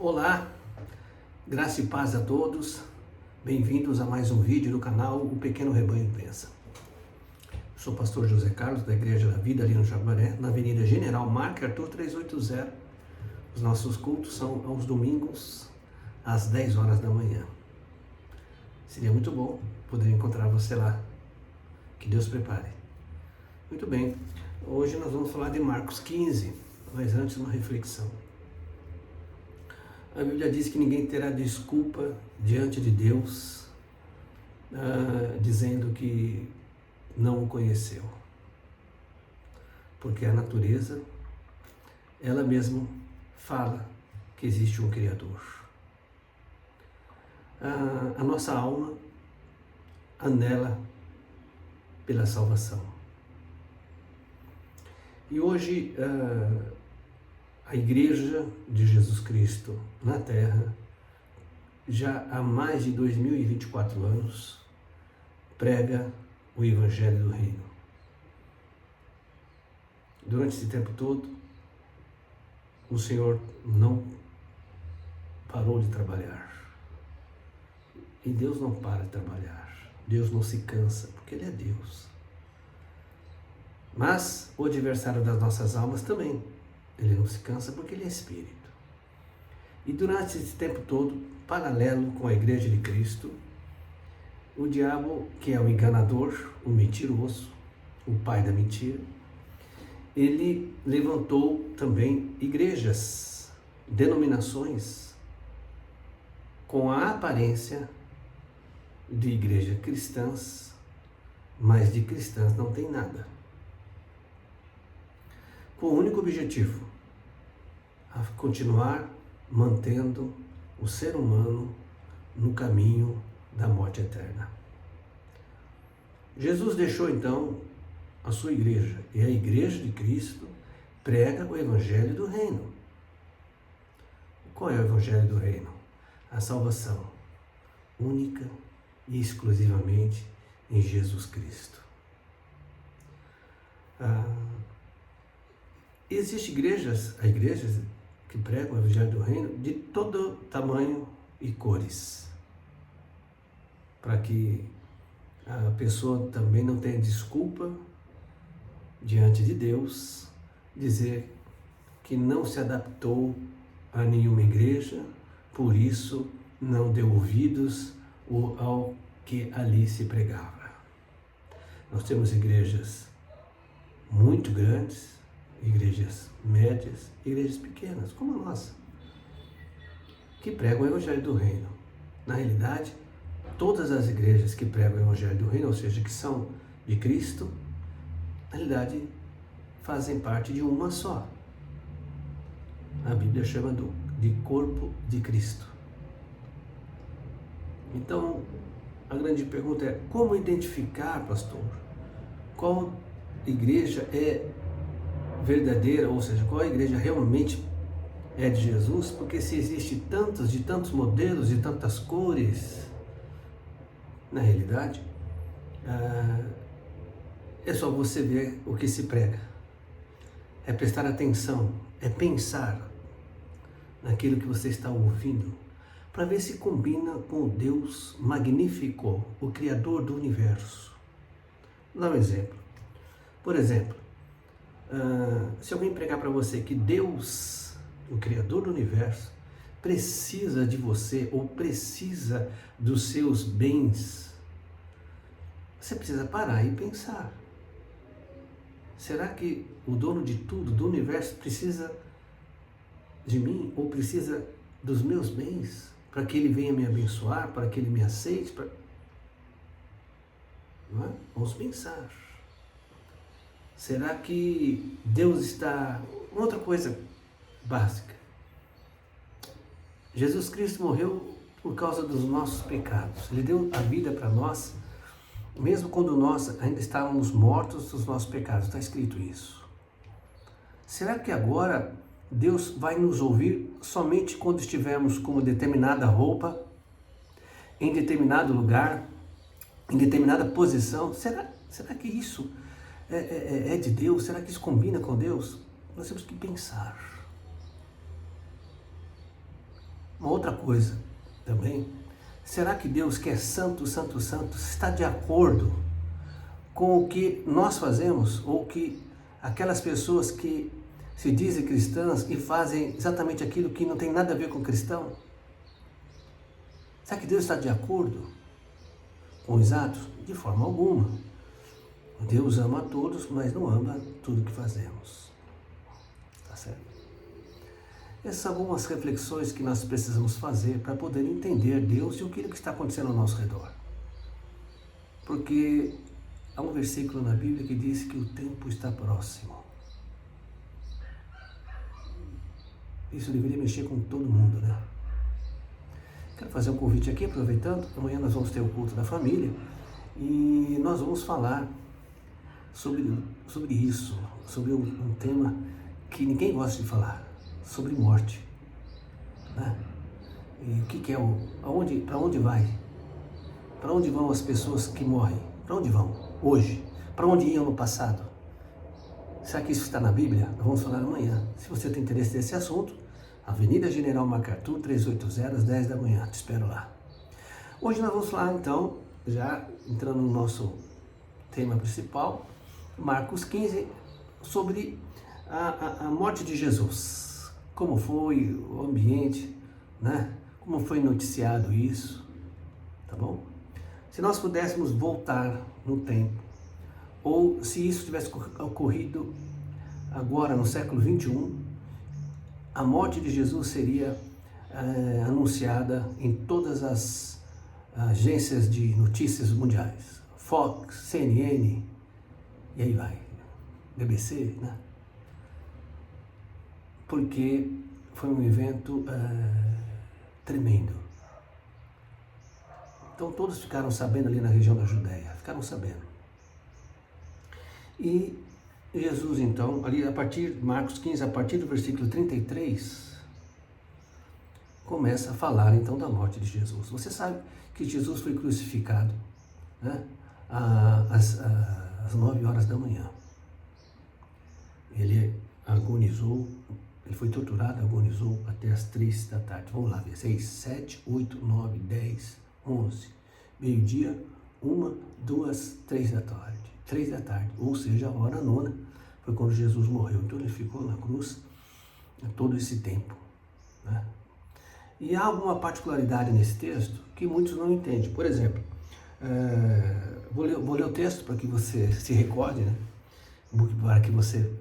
Olá, graça e paz a todos, bem-vindos a mais um vídeo do canal O Pequeno Rebanho Pensa. Sou o pastor José Carlos, da Igreja da Vida, ali no Jaguaré, na Avenida General Marques Arthur 380. Os nossos cultos são aos domingos, às 10 horas da manhã. Seria muito bom poder encontrar você lá. Que Deus prepare. Muito bem, hoje nós vamos falar de Marcos 15, mas antes uma reflexão. A Bíblia diz que ninguém terá desculpa diante de Deus, dizendo que não o conheceu. Porque a natureza, ela mesma fala que existe um Criador. A nossa alma anela pela salvação. E hoje, a Igreja de Jesus Cristo na Terra, já há mais de 2024 anos, prega o Evangelho do Reino. Durante esse tempo todo, o Senhor não parou de trabalhar. E Deus não para de trabalhar. Deus não se cansa, porque Ele é Deus. Mas o adversário das nossas almas também. Ele não se cansa porque Ele é Espírito. E durante esse tempo todo, paralelo com a Igreja de Cristo, o diabo, que é o enganador, o mentiroso, o pai da mentira, ele levantou também igrejas, denominações, com a aparência de igrejas cristãs, mas de cristãs não tem nada. Com o único objetivo, a continuar mantendo o ser humano no caminho da morte eterna. Jesus deixou então a sua igreja, e a Igreja de Cristo prega o Evangelho do Reino. Qual é o Evangelho do Reino? A salvação única e exclusivamente em Jesus Cristo. Existem igrejas que pregam o Evangelho do Reino de todo tamanho e cores, para que a pessoa também não tenha desculpa diante de Deus dizer que não se adaptou a nenhuma igreja, por isso não deu ouvidos ao que ali se pregava. Nós temos igrejas muito grandes, igrejas médias, igrejas pequenas, como a nossa, que pregam o Evangelho do Reino. Na realidade, todas as igrejas que pregam o Evangelho do Reino, ou seja, que são de Cristo, na realidade, fazem parte de uma só. A Bíblia chama de corpo de Cristo. Então, a grande pergunta é, como identificar, pastor, qual igreja é verdadeira, ou seja, qual igreja realmente é de Jesus? Porque se existe de tantos modelos, de tantas cores, na realidade, é só você ver o que se prega. É prestar atenção, é pensar naquilo que você está ouvindo, para ver se combina com o Deus magnífico, o Criador do universo. Vou dar um exemplo. Por exemplo, se alguém pregar para você que Deus, o Criador do universo, precisa de você ou precisa dos seus bens, você precisa parar e pensar. Será que o dono de tudo, do universo, precisa de mim ou precisa dos meus bens para que ele venha me abençoar, para que ele me aceite? Não é? Vamos pensar. Será que Deus está... Outra coisa básica. Jesus Cristo morreu por causa dos nossos pecados. Ele deu a vida para nós, mesmo quando nós ainda estávamos mortos dos nossos pecados. Está escrito isso. Será que agora Deus vai nos ouvir somente quando estivermos com uma determinada roupa, em determinado lugar, em determinada posição? Será que isso é de Deus? Será que isso combina com Deus? Nós temos que pensar. Uma outra coisa também, será que Deus, que é santo, santo, santo, está de acordo com o que nós fazemos, ou que aquelas pessoas que se dizem cristãs e fazem exatamente aquilo que não tem nada a ver com cristão? Será que Deus está de acordo com os atos? De forma alguma. Deus ama a todos, mas não ama tudo que fazemos. Tá certo? Essas são algumas reflexões que nós precisamos fazer para poder entender Deus e o que está acontecendo ao nosso redor. Porque há um versículo na Bíblia que diz que o tempo está próximo. Isso deveria mexer com todo mundo, né? Quero fazer um convite aqui, aproveitando. Amanhã nós vamos ter o culto da família e nós vamos falar sobre isso, sobre um tema que ninguém gosta de falar, sobre morte, né? E o que é para onde vai? Para onde vão as pessoas que morrem? Para onde vão hoje? Para onde iam no passado? Será que isso está na Bíblia? Nós vamos falar amanhã. Se você tem interesse nesse assunto, Avenida General MacArthur, 380, às 10 da manhã. Te espero lá. Hoje nós vamos falar, então, já entrando no nosso tema principal, Marcos 15, sobre a morte de Jesus. Como foi o ambiente, né? Como foi noticiado isso, tá bom? Se nós pudéssemos voltar no tempo, ou se isso tivesse ocorrido agora no século 21, a morte de Jesus seria anunciada em todas as agências de notícias mundiais, Fox, CNN, e aí vai, BBC, né? Porque foi um evento tremendo. Então todos ficaram sabendo ali na região da Judéia, ficaram sabendo. E Jesus, então, ali a partir de Marcos 15, a partir do versículo 33, começa a falar então da morte de Jesus. Você sabe que Jesus foi crucificado, né, às 9 horas da manhã. Ele agonizou, ele foi torturado, agonizou até as 3 da tarde. Vamos lá ver, 6, 7, 8, 9, 10, 11, meio-dia, 1, 2, 3 da tarde. 3 da tarde, ou seja, a hora nona, foi quando Jesus morreu. Então ele ficou na cruz todo esse tempo, né? E há alguma particularidade nesse texto que muitos não entendem. Por exemplo, vou ler o texto para que você se recorde, né? Para que você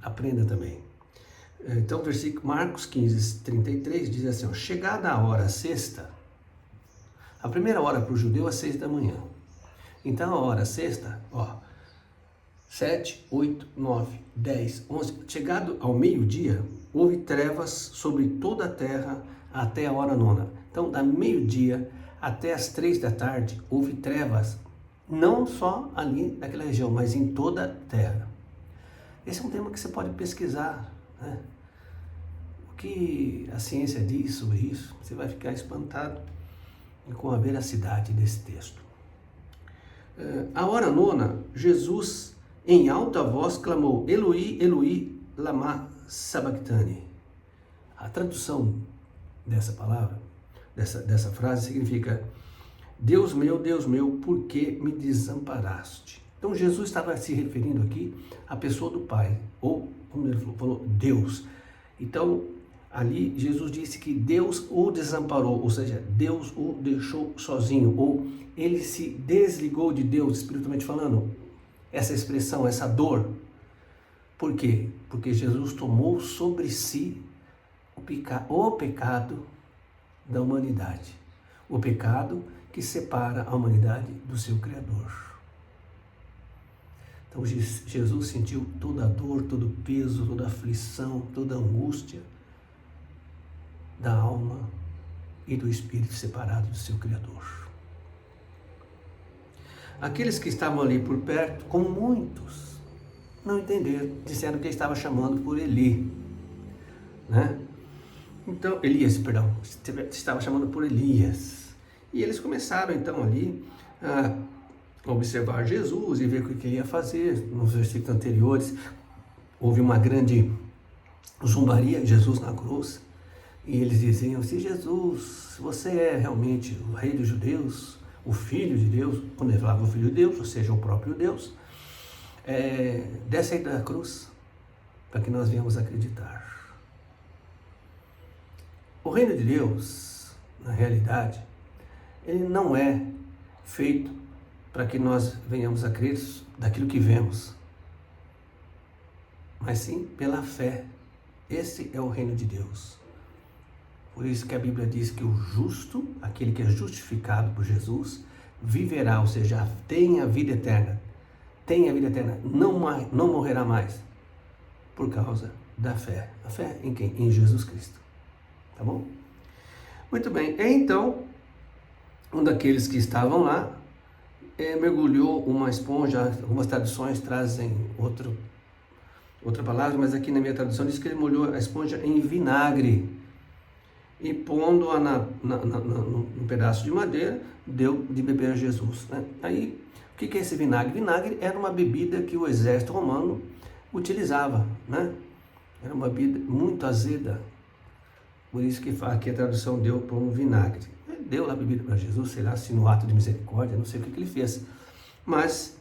aprenda também. Então, versículo Marcos 15, 33 diz assim, ó, chegada a hora sexta, a primeira hora para o judeu é 6 da manhã. Então a hora sexta, ó, 7, 8, 9, 10, 11, chegado ao meio-dia, houve trevas sobre toda a terra até a hora nona. Então, da meio-dia até as 3 da tarde, houve trevas, não só ali naquela região, mas em toda a terra. Esse é um tema que você pode pesquisar, né? O que a ciência diz sobre isso, você vai ficar espantado com a veracidade desse texto. A hora nona, Jesus em alta voz clamou, Eloi, Eloi, lama sabachthani. A tradução dessa palavra, dessa frase significa, Deus meu, por que me desamparaste? Então Jesus estava se referindo aqui à pessoa do Pai, ou como ele falou, Deus. Então ali Jesus disse que Deus o desamparou, ou seja, Deus o deixou sozinho, ou ele se desligou de Deus, espiritualmente falando. Essa expressão, essa dor. Por quê? Porque Jesus tomou sobre si o pecado da humanidade. O pecado que separa a humanidade do seu Criador. Então Jesus sentiu toda a dor, todo o peso, toda a aflição, toda a angústia da alma e do espírito separado do seu Criador. Aqueles que estavam ali por perto, como muitos, não entenderam, disseram que ele estava chamando por Eli, né? Então, Elias, perdão, estava chamando por Elias. E eles começaram então ali a observar Jesus e ver o que ele ia fazer. Nos versículos anteriores, houve uma grande zombaria, Jesus na cruz. E eles diziam, se Jesus, se você é realmente o rei dos judeus, o filho de Deus, quando ele falava o filho de Deus, ou seja, o próprio Deus, desce aí da cruz, para que nós venhamos acreditar. O reino de Deus, na realidade, ele não é feito para que nós venhamos a crer daquilo que vemos, mas sim pela fé. Esse é o reino de Deus. Por isso que a Bíblia diz que o justo, aquele que é justificado por Jesus, viverá, ou seja, tem a vida eterna. Tem a vida eterna, não morrerá mais, por causa da fé. A fé em quem? Em Jesus Cristo. Tá bom? Muito bem. Então, um daqueles que estavam lá mergulhou uma esponja. Algumas traduções trazem outra palavra, mas aqui na minha tradução diz que ele molhou a esponja em vinagre e pondo-a num pedaço de madeira, deu de beber a Jesus, né? Aí, o que é esse vinagre? Vinagre era uma bebida que o exército romano utilizava, né? Era uma bebida muito azeda, por isso que aqui a tradução deu por um vinagre. Ele deu lá a bebida para Jesus, sei lá, se no ato de misericórdia, não sei o que ele fez, mas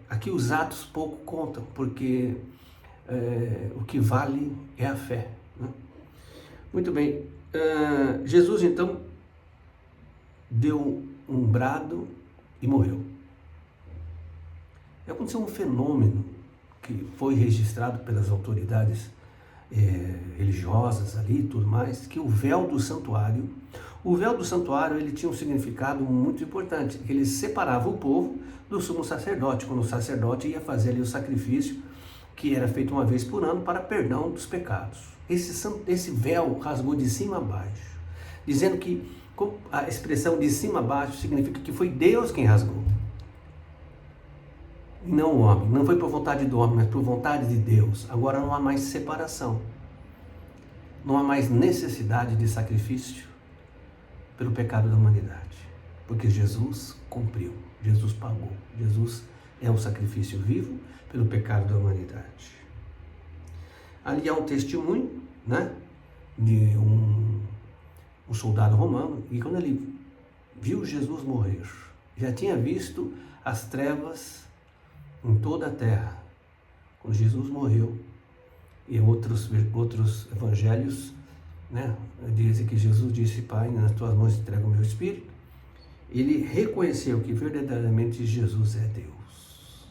aqui os atos pouco contam, porque o que vale é a fé, né? Muito bem, Jesus então deu um brado e morreu. E aconteceu um fenômeno que foi registrado pelas autoridades religiosas ali e tudo mais, que o véu do santuário ele tinha um significado muito importante, que ele separava o povo do sumo sacerdote, quando o sacerdote ia fazer ali o sacrifício, que era feito uma vez por ano para perdão dos pecados. Esse véu rasgou de cima a baixo, dizendo que a expressão de cima a baixo significa que foi Deus quem rasgou, e não o homem. Não foi por vontade do homem, mas por vontade de Deus. Agora não há mais separação, não há mais necessidade de sacrifício pelo pecado da humanidade, porque Jesus cumpriu, Jesus pagou, Jesus é um sacrifício vivo pelo pecado da humanidade. Ali há um testemunho, né, de um soldado romano, e quando ele viu Jesus morrer, já tinha visto as trevas em toda a terra. Quando Jesus morreu, e outros evangelhos, né, dizem que Jesus disse, Pai, nas tuas mãos entrego o meu espírito. Ele reconheceu que verdadeiramente Jesus é Deus.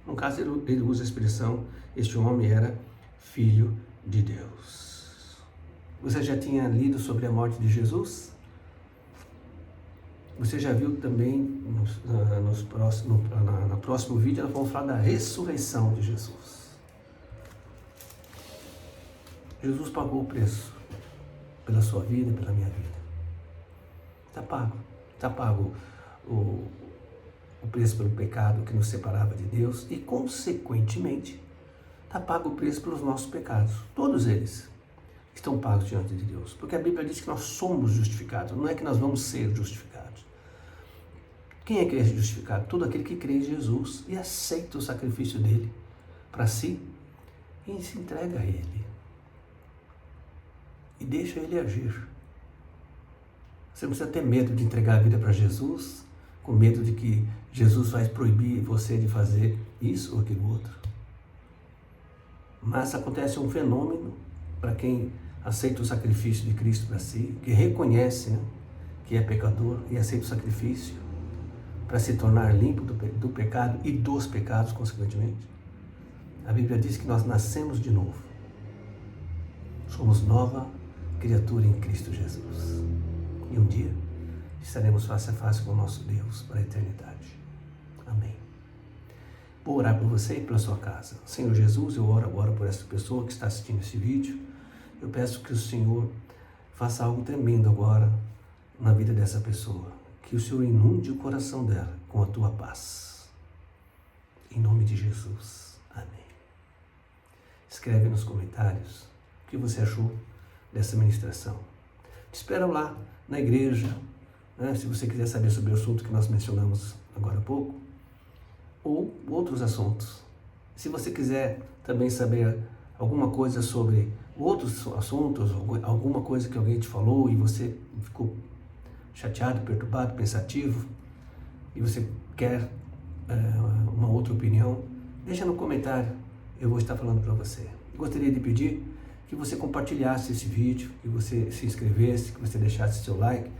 No caso, ele usa a expressão, este homem era filho de Deus. Você já tinha lido sobre a morte de Jesus? Você já viu também, no próximo vídeo, nós vamos falar da ressurreição de Jesus. Jesus pagou o preço pela sua vida e pela minha vida. Está pago. Está pago o preço pelo pecado que nos separava de Deus e, consequentemente, está pago o preço pelos nossos pecados. Todos eles estão pagos diante de Deus, porque a Bíblia diz que nós somos justificados, não é que nós vamos ser justificados. Quem é que é justificado? Todo aquele que crê em Jesus e aceita o sacrifício dele para si e se entrega a ele e deixa ele agir. Você não precisa ter medo de entregar a vida para Jesus, com medo de que Jesus vai proibir você de fazer isso ou aquilo outro. Mas acontece um fenômeno para quem aceita o sacrifício de Cristo para si, que reconhece, né, que é pecador e aceita o sacrifício para se tornar limpo do pecado e dos pecados, consequentemente. A Bíblia diz que nós nascemos de novo. Somos nova criatura em Cristo Jesus. E um dia estaremos face a face com o nosso Deus para a eternidade. Amém. Vou orar por você e pela sua casa. Senhor Jesus, eu oro agora por essa pessoa que está assistindo esse vídeo. Eu peço que o Senhor faça algo tremendo agora na vida dessa pessoa. Que o Senhor inunde o coração dela com a tua paz. Em nome de Jesus. Amém. Escreve nos comentários o que você achou dessa ministração. Te espero lá na igreja, né? Se você quiser saber sobre o assunto que nós mencionamos agora há pouco, ou outros assuntos. Se você quiser também saber alguma coisa sobre outros assuntos, alguma coisa que alguém te falou e você ficou chateado, perturbado, pensativo, e você quer uma outra opinião, deixa no comentário, eu vou estar falando para você. Gostaria de pedir que você compartilhasse esse vídeo, que você se inscrevesse, que você deixasse seu like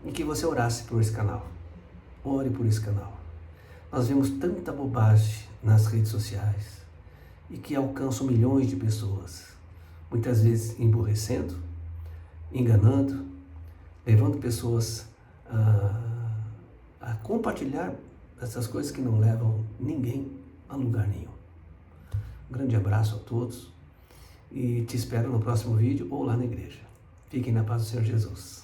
e que você orasse por esse canal. Ore por esse canal. Nós vemos tanta bobagem nas redes sociais e que alcançam milhões de pessoas, muitas vezes emburrecendo, enganando, levando pessoas a compartilhar essas coisas que não levam ninguém a lugar nenhum. Um grande abraço a todos e te espero no próximo vídeo ou lá na igreja. Fiquem na paz do Senhor Jesus.